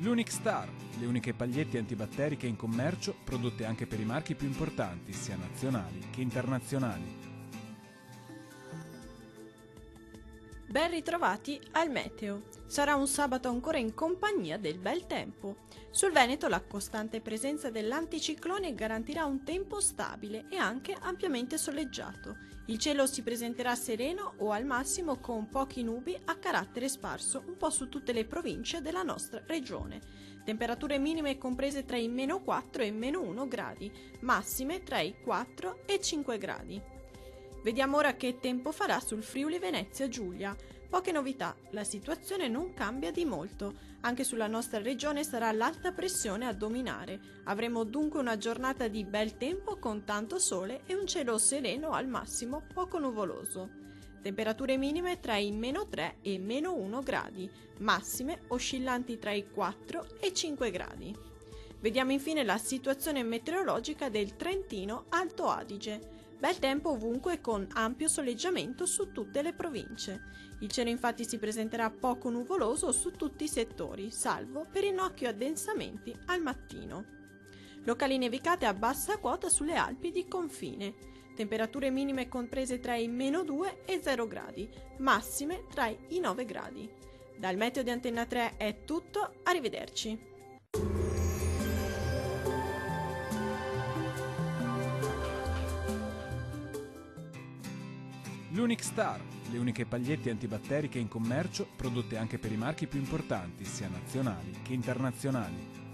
L'Unic Star, le uniche pagliette antibatteriche in commercio, prodotte anche per i marchi più importanti, sia nazionali che internazionali. Ben ritrovati al meteo. Sarà un sabato ancora in compagnia del bel tempo. Sul Veneto la costante presenza dell'anticiclone garantirà un tempo stabile e anche ampiamente soleggiato. Il cielo si presenterà sereno o al massimo con pochi nubi a carattere sparso un po' su tutte le province della nostra regione. Temperature minime comprese tra i -4 e -1 gradi, massime tra i 4 e 5 gradi. Vediamo ora che tempo farà sul Friuli Venezia Giulia. Poche novità, la situazione non cambia di molto. Anche sulla nostra regione sarà l'alta pressione a dominare. Avremo dunque una giornata di bel tempo con tanto sole e un cielo sereno al massimo poco nuvoloso. Temperature minime tra i -3 e -1 gradi, massime oscillanti tra i 4 e 5 gradi. Vediamo infine la situazione meteorologica del Trentino Alto Adige. Bel tempo ovunque con ampio soleggiamento su tutte le province. Il cielo infatti si presenterà poco nuvoloso su tutti i settori, salvo per innocchio addensamenti al mattino. Locali nevicate a bassa quota sulle Alpi di confine. Temperature minime comprese tra i -2 e 0 gradi, massime tra i 9 gradi. Dal meteo di Antenna 3 è tutto, arrivederci. L'Unic Star, le uniche pagliette antibatteriche in commercio, prodotte anche per i marchi più importanti, sia nazionali che internazionali.